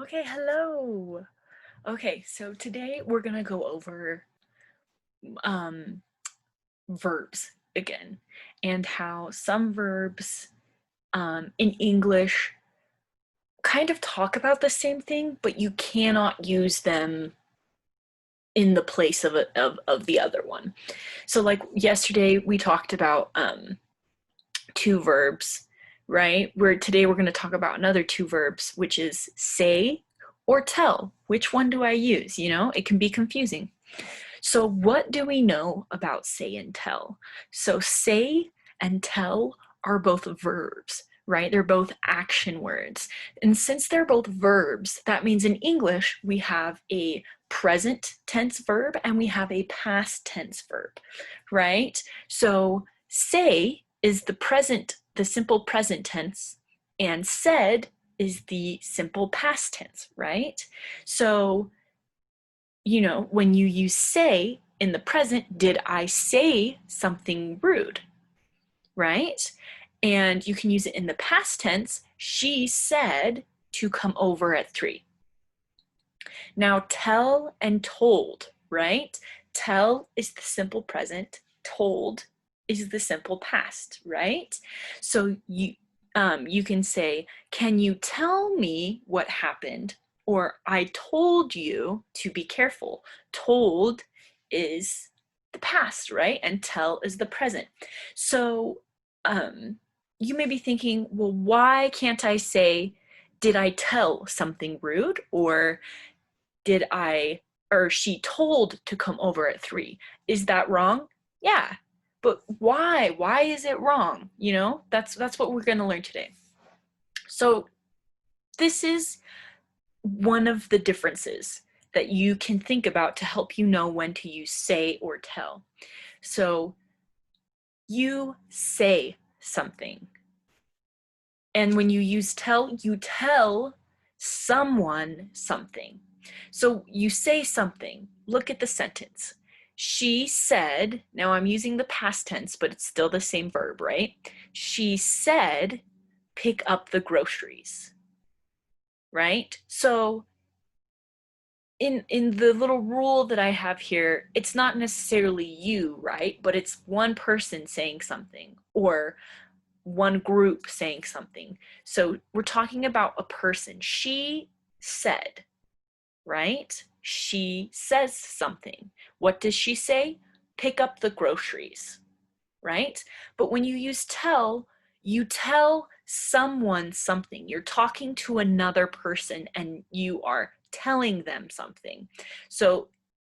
Okay, hello. Okay, so today we're gonna go over um, verbs again and how some verbs in English kind of talk about the same thing, but you cannot use them in the place of the other one. So, like yesterday, we talked about two verbs, right? Where today we're going to talk about another two verbs, which is say or tell. Which one do I use? You know, it can be confusing. So, what do we know about say and tell? So, say and tell are both verbs, right? They're both action words. And since they're both verbs, that means in English we have a present tense verb and we have a past tense verb, right? So, say is the simple present tense, and said is the simple past tense, right? So, when you use say in the present, did I say something rude, right? And you can use it in the past tense, she said to come over at 3. Now, tell and told, right? Tell is the simple present, told is the simple past, right? So you can say, can you tell me what happened? Or I told you to be careful. Told is the past, right? And tell is the present. So you may be thinking, well, why can't I say, did I tell something rude? Or did I, or she told to come over at 3. Is that wrong? Yeah. But why? Why is it wrong? That's what we're going to learn today. So this is one of the differences that you can think about to help you know when to use say or tell. So you say something. And when you use tell, you tell someone something. So you say something. Look at the sentence. She said, now I'm using the past tense, but it's still the same verb, right? She said, pick up the groceries, right? So in the little rule that I have here, it's not necessarily you, right? But it's one person saying something, or one group saying something. So we're talking about a person. She said, right? She says something. What does she say? Pick up the groceries, right? But when you use tell, you tell someone something. You're talking to another person and you are telling them something. So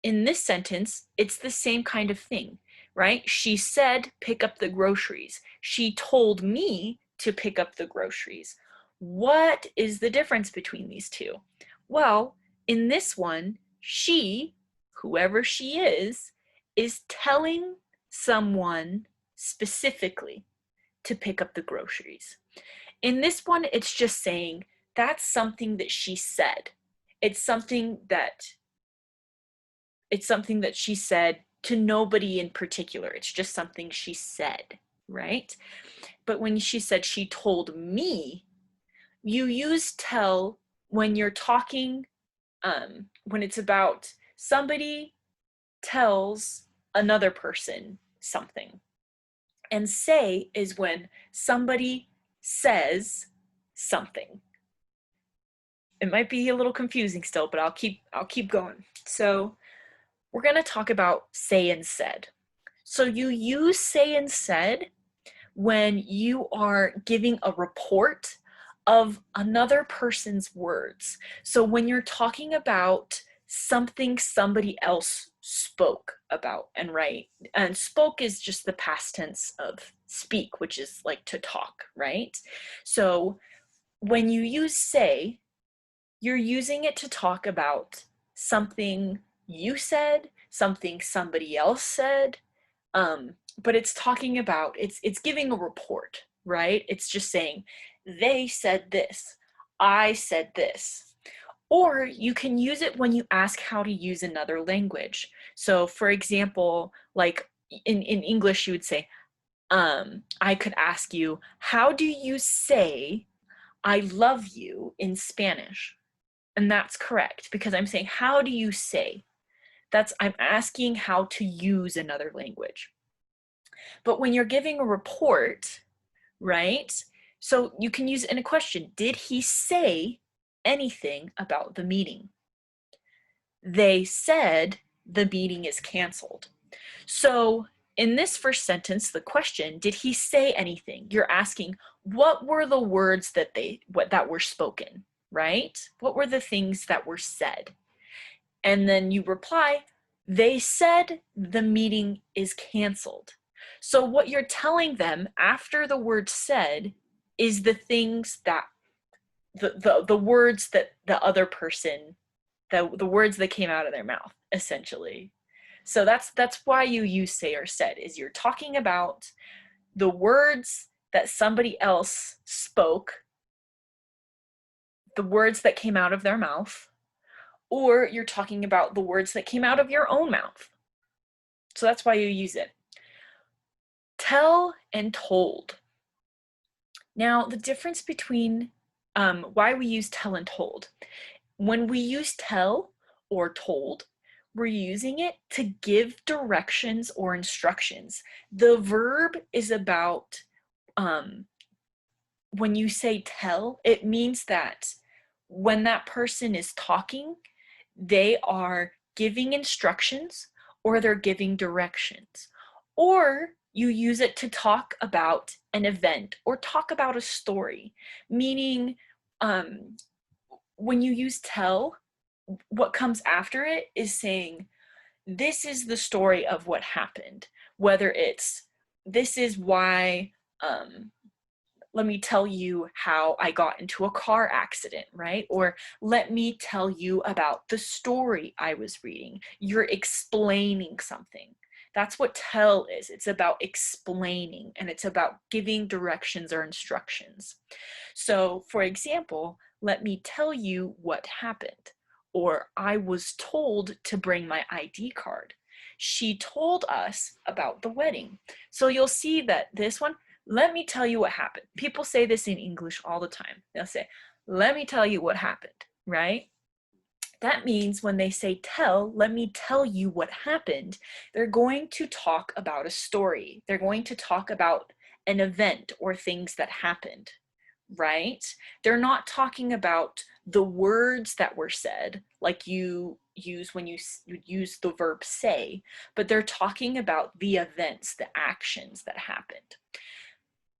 in this sentence, it's the same kind of thing, right? She said, pick up the groceries. She told me to pick up the groceries. What is the difference between these two? Well, in this one, she, whoever she is telling someone specifically to pick up the groceries. In this one, it's just saying that's something that she said. It's something that she said to nobody in particular. It's just something she said, right? But when she said she told me, you use tell when you're talking, when it's about somebody tells another person something. And say is when somebody says something. It might be a little confusing still, but I'll keep going. So we're going to talk about say and said. So you use say and said when you are giving a report of another person's words. So when you're talking about something somebody else spoke about and spoke is just the past tense of speak, which is like to talk, right? So when you use say, you're using it to talk about something you said, something somebody else said, but it's talking about, it's giving a report, right? It's just saying they said this, I said this. Or you can use it when you ask how to use another language. So for example, like in English you would say, I could ask you, how do you say I love you in Spanish? And that's correct, because I'm saying, how do you say? I'm asking how to use another language. But when you're giving a report, right? So you can use it in a question. Did he say anything about the meeting? They said the meeting is canceled. So in this first sentence, the question, did he say anything? You're asking, what were the words that were spoken, right? What were the things that were said? And then you reply, they said the meeting is canceled. So what you're telling them after the word said is the things that the words that the other person, the words that came out of their mouth, essentially. So that's why you use say or said, is you're talking about the words that somebody else spoke, the words that came out of their mouth, or you're talking about the words that came out of your own mouth. So that's why you use it. Tell and told. Now, the difference between why we use tell and told. When we use tell or told, we're using it to give directions or instructions. The verb is about, when you say tell, it means that when that person is talking, they are giving instructions or they're giving directions. Or you use it to talk about an event or talk about a story, meaning when you use tell, what comes after it is saying, this is the story of what happened, whether it's, this is why, let me tell you how I got into a car accident, right? Or let me tell you about the story I was reading. You're explaining something. That's what tell is. It's about explaining, and it's about giving directions or instructions. So, for example, let me tell you what happened. Or I was told to bring my ID card. She told us about the wedding. So you'll see that this one, let me tell you what happened. People say this in English all the time. They'll say, let me tell you what happened, right? That means when they say tell, let me tell you what happened, they're going to talk about a story. They're going to talk about an event or things that happened, right? They're not talking about the words that were said, like you use when you use the verb say, but they're talking about the events, the actions that happened.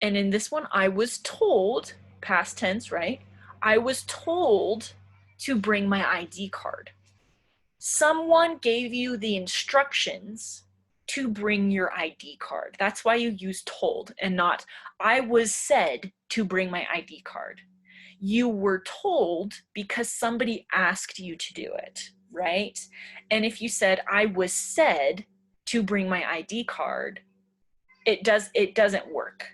And in this one, I was told, past tense, right? I was told to bring my ID card. Someone gave you the instructions to bring your ID card. That's why you use told and not, I was said to bring my ID card. You were told because somebody asked you to do it, right? And if you said, I was said to bring my ID card, it doesn't work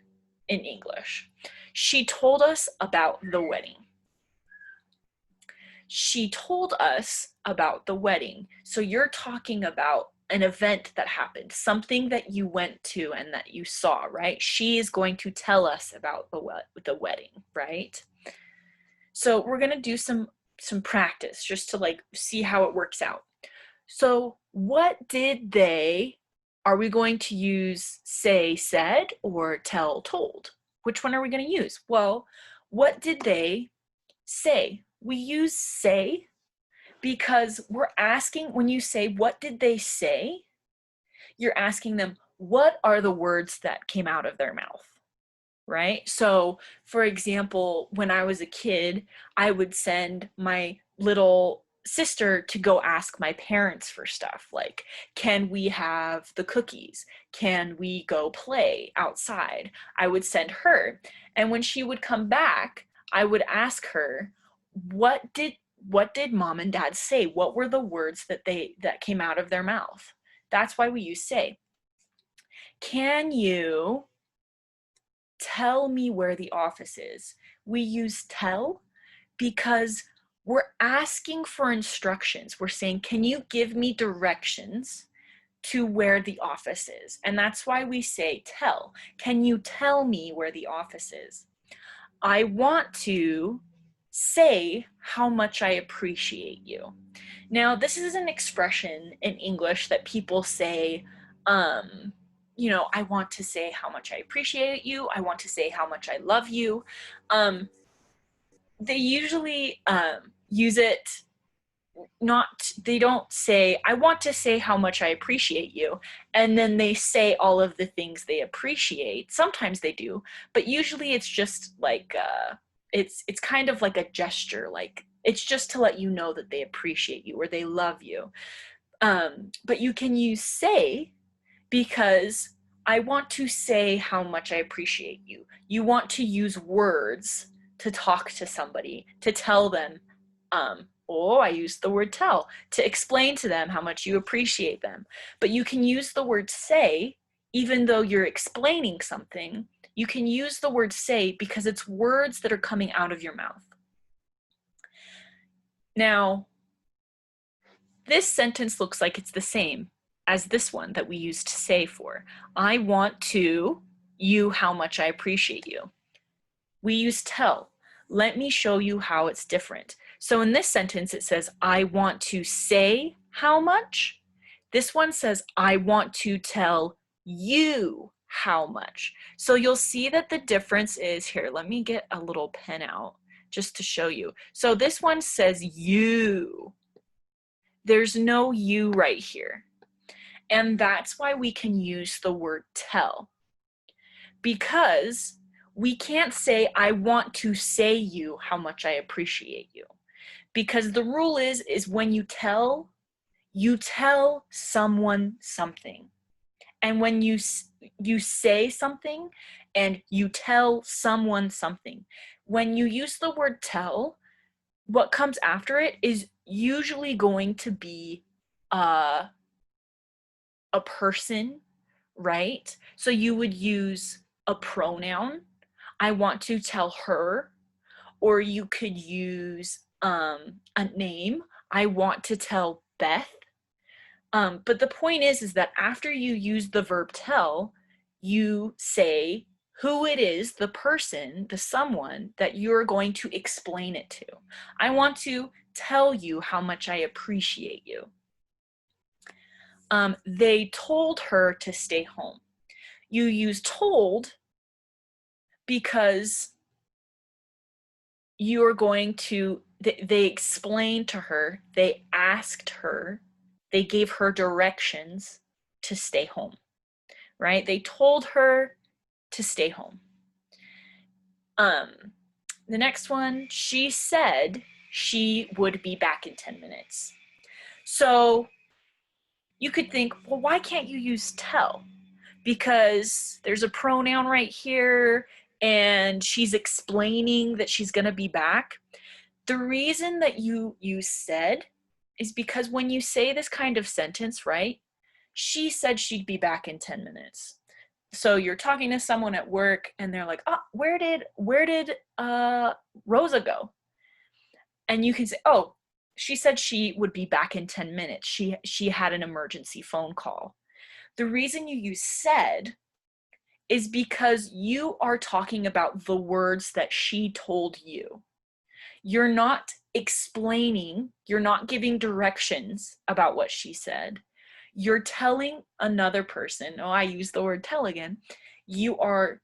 in English. She told us about the wedding. She told us about the wedding. So you're talking about an event that happened, something that you went to and that you saw, right? She is going to tell us about the wedding, right? So we're going to do some practice just to like see how it works out. So what did they, are we going to use say, said, or tell, told? Which one are we going to use? Well, what did they say? We use say because we're asking, when you say, what did they say? You're asking them, what are the words that came out of their mouth, right? So, for example, when I was a kid, I would send my little sister to go ask my parents for stuff like, can we have the cookies? Can we go play outside? I would send her. And when she would come back, I would ask her, what did mom and dad say? What were the words that came out of their mouth? That's why we use say. Can you tell me where the office is? We use tell because we're asking for instructions. We're saying, can you give me directions to where the office is? And that's why we say tell. Can you tell me where the office is? I want to say how much I appreciate you. Now, this is an expression in English that people say, um, I want to say how much I appreciate you. I want to say how much I love you. Um, they usually use it not, they don't say, I want to say how much I appreciate you, and then they say all of the things they appreciate. Sometimes they do, but usually it's just like it's kind of like a gesture, like it's just to let you know that they appreciate you or they love you. But you can use say, because I want to say how much I appreciate you. You want to use words to talk to somebody, to tell them, oh, I used the word tell, to explain to them how much you appreciate them. But you can use the word say, even though you're explaining something, you can use the word say because it's words that are coming out of your mouth. Now, this sentence looks like it's the same as this one that we used say for. I want to you how much I appreciate you. We use tell. Let me show you how it's different. So in this sentence, it says, I want to say how much. This one says, I want to tell you how much. So you'll see that the difference is here. Let me get a little pen out just to show you. So this one says you. There's no you right here. And that's why we can use the word tell. Because we can't say, I want to say you how much I appreciate you. Because the rule is when you tell someone something. And when you say something and you tell someone something, when you use the word tell, what comes after it is usually going to be a person, right? So you would use a pronoun. I want to tell her, or you could use a name. I want to tell Beth. But the point is that after you use the verb tell, you say who it is, the person, the someone that you're going to explain it to. I want to tell you how much I appreciate you. They told her to stay home. You use told because you are going to, they explained to her, they asked her, they gave her directions to stay home, right? They told her to stay home. The next one, she said she would be back in 10 minutes. So you could think, well, why can't you use tell? Because there's a pronoun right here and she's explaining that she's going to be back. The reason that you said is because when you say this kind of sentence, right? She said she'd be back in 10 minutes. So you're talking to someone at work and they're like, "Oh, where did Rosa go?" And you can say, "Oh, she said she would be back in 10 minutes. She had an emergency phone call." The reason you use said is because you are talking about the words that she told you. You're not explaining, you're not giving directions about what she said. You're telling another person, oh, I use the word tell again, you are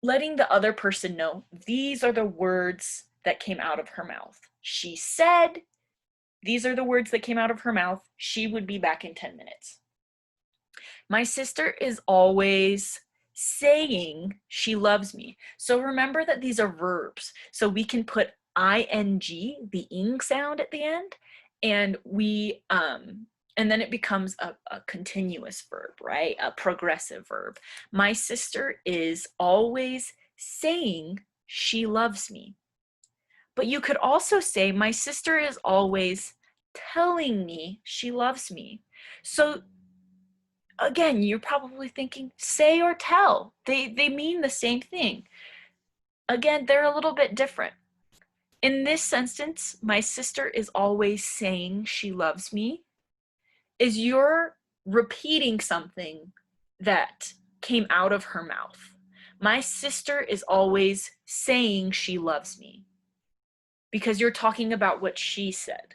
letting the other person know these are the words that came out of her mouth. She said, these are the words that came out of her mouth. She would be back in 10 minutes. My sister is always saying she loves me. So remember that these are verbs. So we can put ing, the ing sound at the end, and and then it becomes a continuous verb, right? A progressive verb. My sister is always saying she loves me. But you could also say my sister is always telling me she loves me. So again, you're probably thinking say or tell. They mean the same thing. Again, they're a little bit different. In this sentence, my sister is always saying she loves me, is you're repeating something that came out of her mouth. My sister is always saying she loves me. because you're talking about what she said,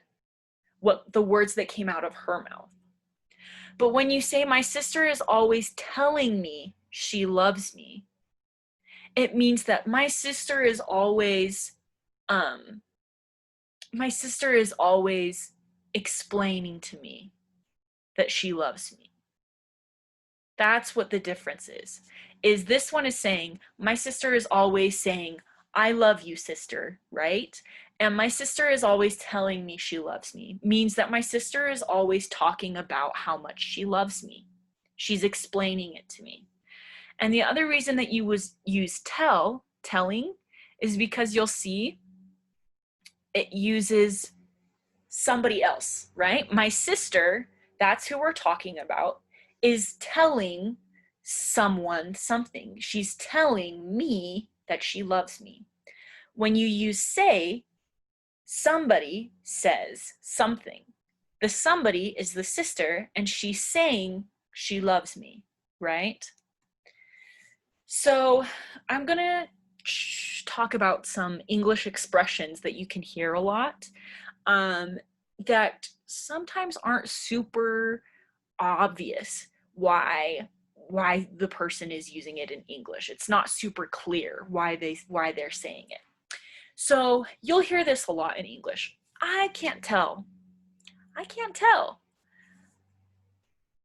what the words that came out of her mouth. But when you say, my sister is always telling me she loves me, it means that my sister is always explaining to me that she loves me. That's what the difference is this one is saying, my sister is always saying, I love you, sister, right? And my sister is always telling me she loves me, means that my sister is always talking about how much she loves me. She's explaining it to me. And the other reason that you use telling, is because you'll see it uses somebody else, right? My sister, that's who we're talking about, is telling someone something. She's telling me that she loves me. When you use say, somebody says something. The somebody is the sister, and she's saying she loves me, right? So I'm gonna talk about some English expressions that you can hear a lot that sometimes aren't super obvious why the person is using it in English. It's not super clear why they're saying it. So you'll hear this a lot in English. I can't tell. I can't tell.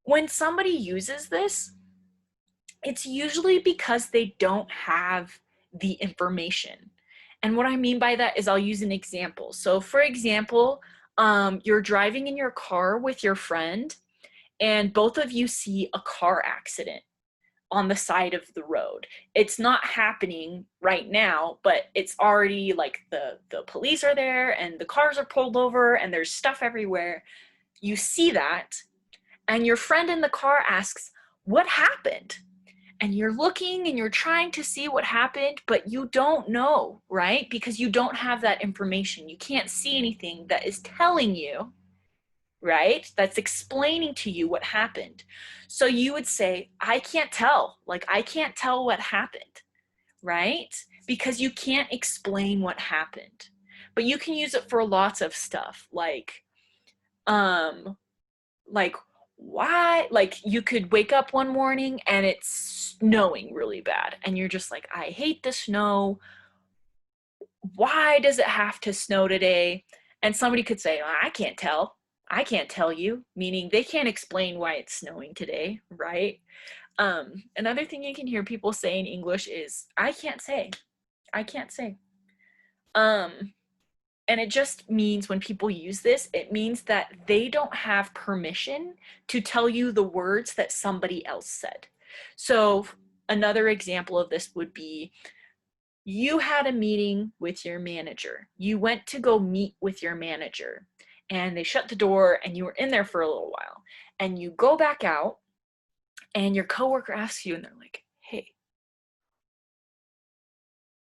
When somebody uses this, it's usually because they don't have the information. And what I mean by that is I'll use an example. So for example, you're driving in your car with your friend and both of you see a car accident on the side of the road. It's not happening right now, but it's already like the police are there and the cars are pulled over and there's stuff everywhere. You see that and your friend in the car asks, what happened? And you're looking and you're trying to see what happened, but you don't know, right? Because you don't have that information. You can't see anything that is telling you, right? That's explaining to you what happened. So you would say, I can't tell. Like, I can't tell what happened, right? Because you can't explain what happened. But you can use it for lots of stuff, like why, like you could wake up one morning and it's snowing really bad and you're just like, I hate the snow. Why does it have to snow today? And somebody could say, I can't tell. I can't tell you, meaning they can't explain why it's snowing today, right? Another thing you can hear people say in English is, I can't say. I can't say. And it just means when people use this, it means that they don't have permission to tell you the words that somebody else said. So another example of this would be, you had a meeting with your manager. You went to go meet with your manager and they shut the door and you were in there for a little while. And you go back out and your coworker asks you and they're like, hey,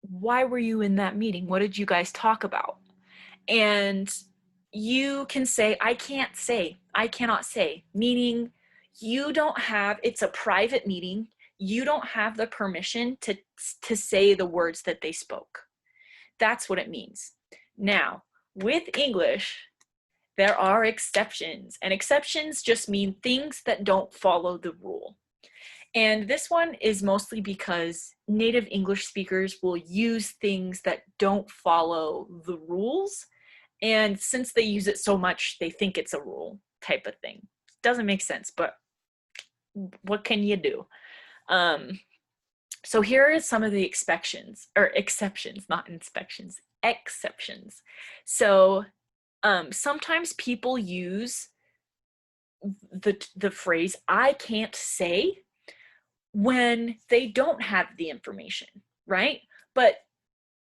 why were you in that meeting? What did you guys talk about? And you can say, I can't say, I cannot say, meaning you don't have, it's a private meeting. You don't have the permission to say the words that they spoke. That's what it means. Now, with English, there are exceptions, and exceptions just mean things that don't follow the rule. And this one is mostly because native English speakers will use things that don't follow the rules. And since they use it so much, they think it's a rule type of thing. Doesn't make sense, but what can you do? So here are some of the exceptions, not inspections, exceptions. So sometimes people use the phrase, I can't say, when they don't have the information, right? But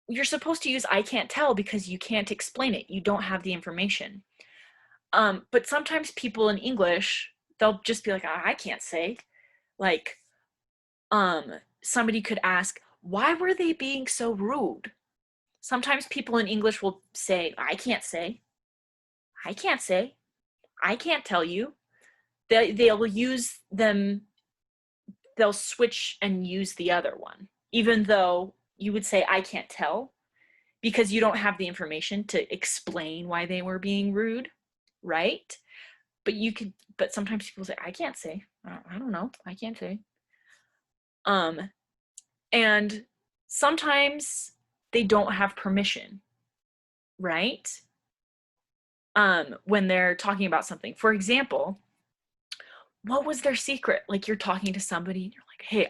you're supposed to use I can't tell because you can't explain it. You don't have the information. But sometimes people in English, they'll just be like, I can't say. Like, somebody could ask, why were they being so rude? Sometimes people in English will say, I can't say. I can't say. I can't tell you. They'll use them, they'll switch and use the other one. Even though you would say, I can't tell, because you don't have the information to explain why they were being rude, right? But sometimes people say, I can't say. I don't know. I can't say. And sometimes they don't have permission, right? When they're talking about something. For example, what was their secret? Like you're talking to somebody and you're like, hey,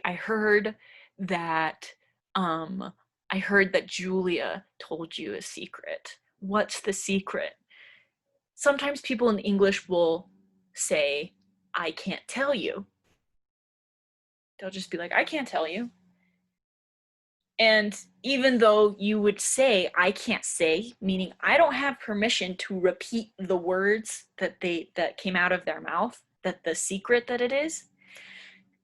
that I heard that Julia told you a secret. What's the secret? Sometimes people in English will say, I can't tell you. They'll just be like, I can't tell you. And even though you would say, I can't say, meaning I don't have permission to repeat the words that came out of their mouth, that the secret that it is,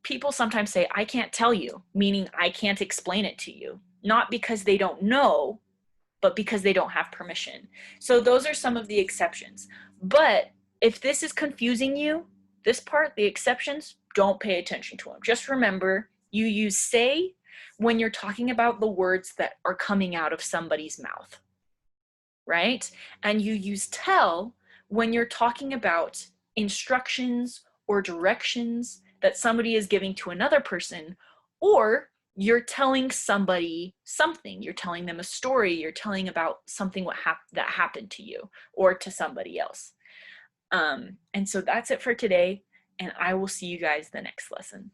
people sometimes say, I can't tell you, meaning I can't explain it to you. Not because they don't know, but because they don't have permission. So those are some of the exceptions. But if this is confusing you, this part, the exceptions, don't pay attention to them. Just remember, you use say when you're talking about the words that are coming out of somebody's mouth, right? And you use tell when you're talking about instructions or directions that somebody is giving to another person, or you're telling somebody something. You're telling them a story. You're telling about something that happened to you or to somebody else. And so that's it for today, and I will see you guys the next lesson.